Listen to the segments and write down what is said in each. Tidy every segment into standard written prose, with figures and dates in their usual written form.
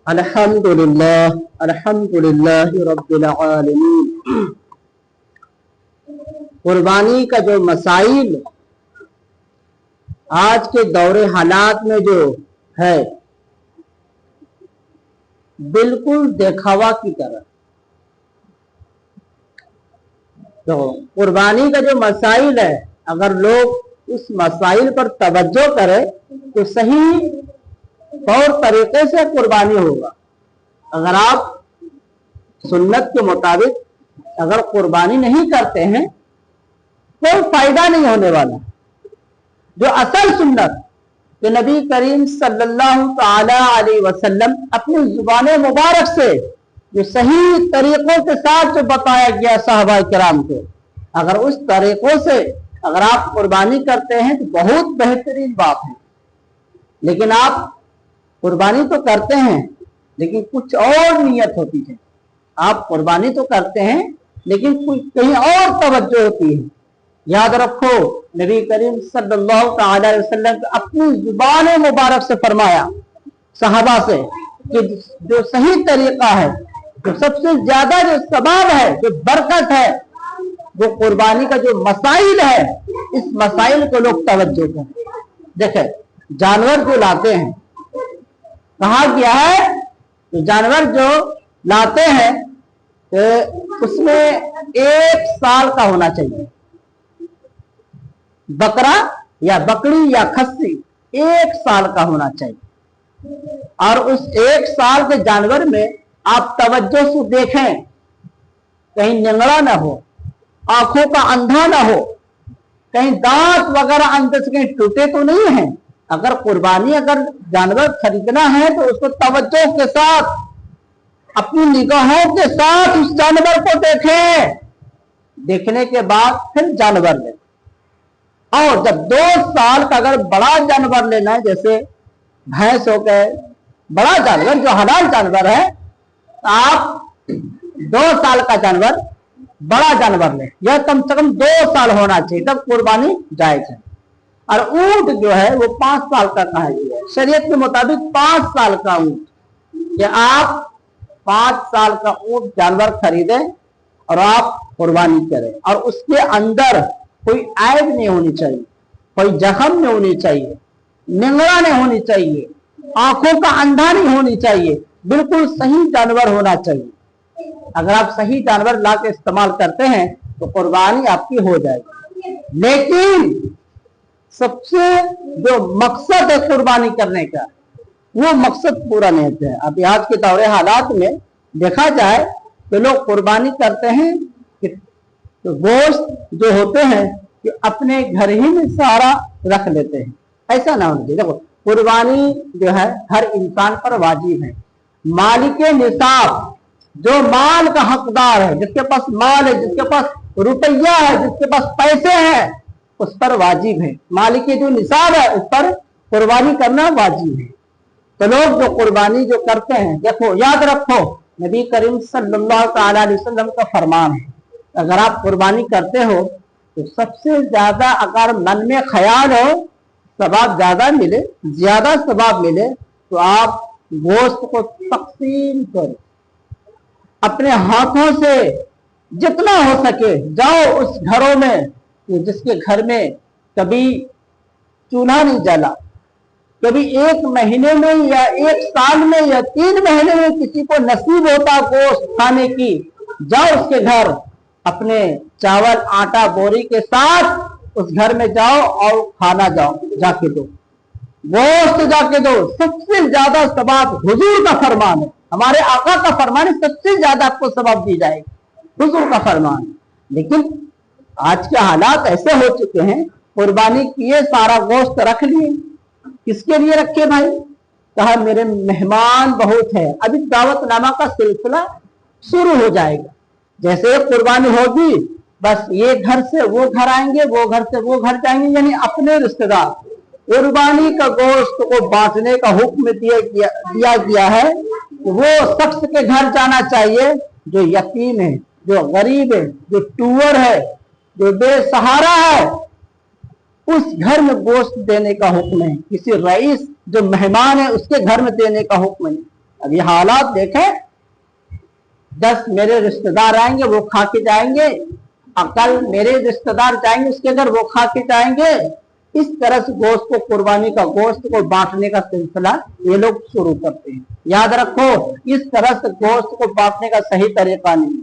अल्हम्दुलिल्लाह रब्बिल आलमीन। कुर्बानी का जो मसाइल आज के दौरे हालात में जो है, बिल्कुल दिखावा की तरह। तो कुर्बानी का जो मसाइल है, अगर लोग उस मसाइल पर तवज्जो करें तो सही तौर तरीके से कुर्बानी होगा। अगर आप सुन्नत के मुताबिक अगर कुर्बानी नहीं करते हैं, कोई फायदा नहीं होने वाला। जो असल सुन्नत कि नबी करीम सल्लल्लाहु ताला अलैहि वसल्लम अपनी जुबान मुबारक से जो सही तरीकों के साथ जो बताया गया साहबा किराम को, अगर उस तरीकों से अगर आप कुर्बानी करते हैं तो बहुत बेहतरीन बात है। लेकिन आप कुर्बानी तो करते हैं, लेकिन कुछ और नियत होती है। आप कुर्बानी तो करते हैं, लेकिन कहीं और तवज्जो होती है। याद रखो, नबी करीम सल्लल्लाहु अलैहि वसल्लम अपनी जुबान मुबारक से फरमाया सहाबा से कि जो सही तरीका है, जो सबसे ज्यादा जो सवाब है, जो बरकत है, वो कुर्बानी का जो मसाइल है, इस मसाइल को लोग तवज्जो करें। देखें, जानवर जो लाते हैं, कहा गया है तो जानवर जो लाते हैं तो उसमें 1 साल का होना चाहिए। बकरा या बकरी या खस्सी 1 साल का होना चाहिए। और उस 1 साल के जानवर में आप तवज्जो से देखें, कहीं निंगड़ा ना हो, आंखों का अंधा ना हो, कहीं दांत वगैरह अंदर से कहीं टूटे तो नहीं है। अगर कुर्बानी अगर जानवर खरीदना है तो उसको तवज्जो के साथ, अपनी निगाहों के साथ उस जानवर को देखें। देखने के बाद फिर जानवर लें। और जब 2 साल का अगर बड़ा जानवर लेना है, जैसे भैंस हो गए, बड़ा जानवर जो हलाल जानवर है, आप 2 साल का जानवर, बड़ा जानवर लें। यह कम से कम 2 साल होना चाहिए, तब कुर्बानी जायज है। और ऊंट जो है वो 5 साल का कहा गया है शरीयत के मुताबिक। 5 साल का ऊंट, कि आप 5 साल का ऊंट जानवर खरीदें और आप कुर्बानी करें, और उसके अंदर कोई ऐब नहीं होनी चाहिए, कोई जख्म नहीं होनी चाहिए, निंगड़ा नहीं होनी चाहिए, आंखों का अंधा नहीं होनी चाहिए, बिल्कुल सही जानवर होना चाहिए। अगर आप सही जानवर ला के इस्तेमाल करते हैं तो कुर्बानी आपकी हो जाएगी। लेकिन सबसे जो मकसद है कुर्बानी करने का, वो मकसद पूरा नहीं होता है। अब आज के दौरे हालात में देखा जाए तो लोग कुर्बानी करते हैं कि तो गोश्त जो होते हैं कि अपने घर ही में सारा रख लेते हैं। ऐसा ना होना चाहिए। देखो, कुर्बानी जो है हर इंसान पर वाजिब है। मालिके निसाब, जो माल का हकदार है, जिसके पास माल है, जिसके पास रुपया है, जिसके पास पैसे हैं, उस पर वाजिब है। मालिके जो निसाब है उस पर कुर्बानी करना वाजिब है। तो लोग जो कुर्बानी जो करते हैं, देखो याद रखो, नबी करीम सल्लल्लाहु अलैहि वसल्लम का फरमान है, अगर आप कुर्बानी करते हो तो सबसे ज्यादा अगर मन में ख्याल हो सवाब ज्यादा मिले, ज्यादा सवाब मिले, तो आप गोश्त को तकसीम करो। अपने हाथों से जितना हो सके जाओ उस घरों में जिसके घर में कभी चूल्हा नहीं जला, कभी 1 महीने में या 1 साल में या 3 महीने में किसी को नसीब होता गोश्त खाने की, जाओ उसके घर, अपने चावल आटा बोरी के साथ उस घर में जाओ और खाना जाओ, जाके दो, गोश्त जाके दो। सबसे ज्यादा सवाब हुजूर का फरमान है, हमारे आका का फरमान है, सबसे ज्यादा आपको सवाब दी जाएगी, हुजूर का फरमान। लेकिन आज के हालात ऐसे हो चुके हैं, कुर्बानी किए, सारा गोश्त रख लिए। किसके लिए रखे भाई? कहा मेरे मेहमान बहुत है, अभी दावतनामा का सिलसिला शुरू हो जाएगा। जैसे कुर्बानी होगी, बस ये घर से वो घर आएंगे, वो घर से वो घर जाएंगे, यानी अपने रिश्तेदार। कुर्बानी का गोश्त को बांटने का हुक्म दिया गया है। वो शख्स के घर जाना चाहिए जो यतीम है, जो गरीब है, जो टूअर है, जो बेसहारा है, उस घर में गोश्त देने का हुक्म है। किसी रईस जो मेहमान है उसके घर में देने का हुक्म नहीं। अभी हालात देखें, 10 मेरे रिश्तेदार आएंगे वो खा के जाएंगे, कल मेरे रिश्तेदार जाएंगे उसके घर वो खा के जाएंगे। इस तरह से गोश्त को, कुर्बानी का गोश्त को बांटने का सिलसिला ये लोग शुरू करते हैं। याद रखो, इस तरह से गोश्त को बांटने का सही तरीका नहीं,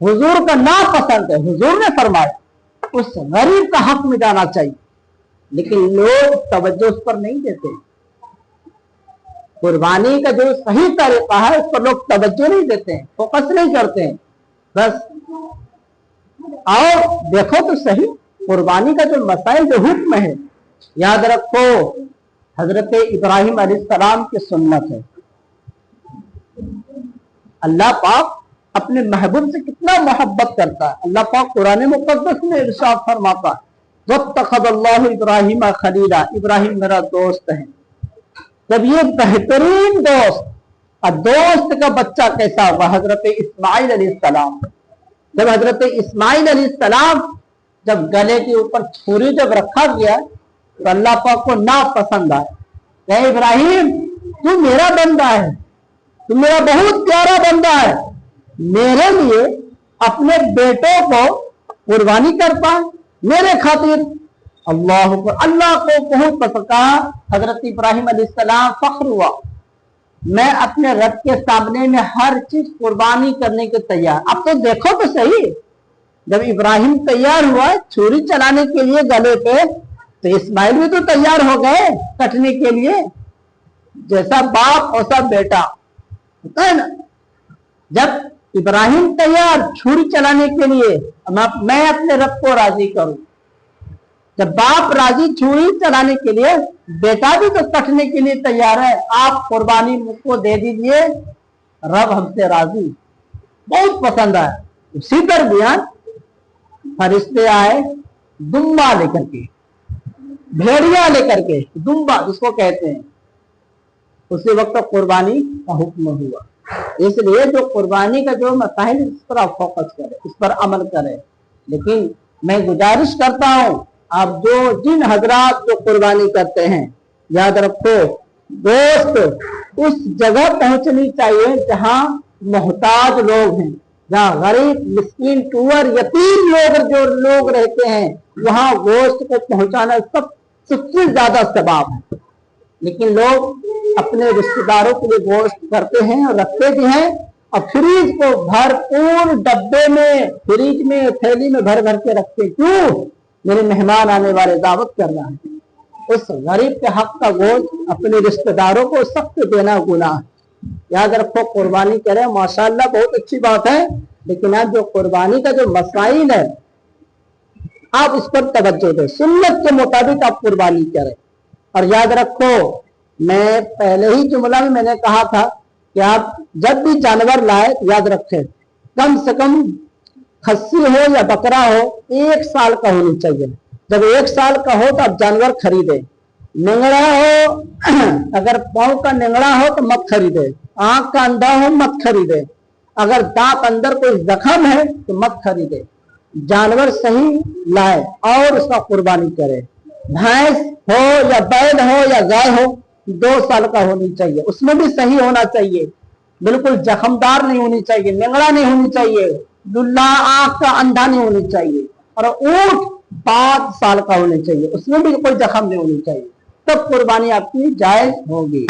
हुजूर का नापसंद है। हुजूर ने फरमाया उस गरीब का हक में जाना चाहिए, लेकिन लोग तवज्जो उस पर नहीं देते। कुर्बानी का जो सही तरीका है उस पर लोग तवज्जो नहीं देते हैं, फोकस नहीं करते हैं बस। और देखो तो सही, कुर्बानी का जो मसाइल, जो हुक्म है, याद रखो हजरत इब्राहिम अलैहिस्सलाम की सुन्नत है। अल्लाह पाक अपने महबूब से कितना मोहब्बत करता है। अल्लाह पाक कुरान मुक़द्दस में इरशाद फरमाता है वत्तखज़ल्लाहु इब्राहीम खलीला, इब्राहिम मेरा दोस्त है। जब ये बेहतरीन दोस्त, और दोस्त का बच्चा कैसा हुआ, हजरत इस्माइल अलैहिस्सलाम। जब हजरत इस्माइल अलैहिस्सलाम जब गले के ऊपर छुरी जब रखा गया तो अल्लाह पाक को ना पसंद आया। इब्राहिम तू मेरा बंदा है, तू मेरा बहुत प्यारा बंदा है, मेरे लिए अपने बेटों को कुर्बानी करता है मेरे खातिर। अल्लाह को बहुत पसंद। कहा हजरत इब्राहिम अलैहिस्सलाम फख्र हुआ, मैं अपने रब के सामने में हर चीज कुर्बानी करने के तैयार। अब तो देखो तो सही, जब इब्राहिम तैयार हुआ छुरी चलाने के लिए गले पे, तो इस्माइल भी तो तैयार हो गए कटने के लिए। जैसा बाप वैसा बेटा होता है ना। जब इब्राहिम तैयार छुरी चलाने के लिए, मैं अपने रब को राजी करूं। जब बाप राजी छुरी चलाने के लिए, बेटा भी तो कटने के लिए तैयार है। आप कुर्बानी मुझको दे दीजिए, रब हमसे राजी। बहुत पसंद आया। उसी दरमियान फरिश्ते आए दुम्बा लेकर के, भेड़िया लेकर के, दुम्बा जिसको कहते हैं। उसी वक्त कुर्बानी का हुक्म हुआ। इसलिए जो कुर्बानी का जो मसाइल, इस पर आप फोकस करें, इस पर अमल करें। लेकिन मैं गुजारिश करता हूं, आप जो जिन हजरात जो कुर्बानी करते हैं, याद रखो दोस्त उस जगह पहुंचनी चाहिए जहां मोहताज लोग हैं, जहां गरीब मिस्कीन टूअर यतीम जो लोग रहते हैं, वहां गोश्त को पहुंचाना सबसे ज्यादा सवाब है। लेकिन लोग अपने रिश्तेदारों के लिए गोश्त करते हैं और रखते भी हैं, और फ्रीज को भरपूर डब्बे में, फ्रिज में, थैली में भर भर के रखते। क्यों? मेरे मेहमान आने वाले, दावत करना है। उस गरीब के हक का गोश्त अपने रिश्तेदारों को सख्त देना गुनाह है। याद रखो, कुर्बानी करें, माशाअल्लाह बहुत अच्छी बात है, लेकिन आज जो कुर्बानी का जो मसाइल है आप उस पर तवज्जो दें, सुन्नत के मुताबिक आप कुर्बानी करें। और याद रखो, मैं पहले ही जुमला में मैंने कहा था कि आप जब भी जानवर लाए, याद रखें कम से कम खस्सी हो या बकरा हो 1 साल का होनी चाहिए। जब 1 साल का हो तो आप जानवर खरीदे। निंगड़ा हो, अगर पांव का निंगड़ा हो तो मत खरीदे, आंख का अंधा हो मत खरीदे, अगर दांत अंदर कोई जख्म है तो मत खरीदे। जानवर सही लाए और उसका कुर्बानी करे। भैंस हो या बैल हो या गाय हो 2 साल का होनी चाहिए, उसमें भी सही होना चाहिए, बिल्कुल जख्मदार नहीं होनी चाहिए, निंगड़ा नहीं होनी चाहिए, दुल्ला आंख का अंधा नहीं होनी चाहिए। और ऊंट 5 साल का होना चाहिए, उसमें भी कोई जख्म नहीं होनी चाहिए, तब कुर्बानी आपकी जायज होगी।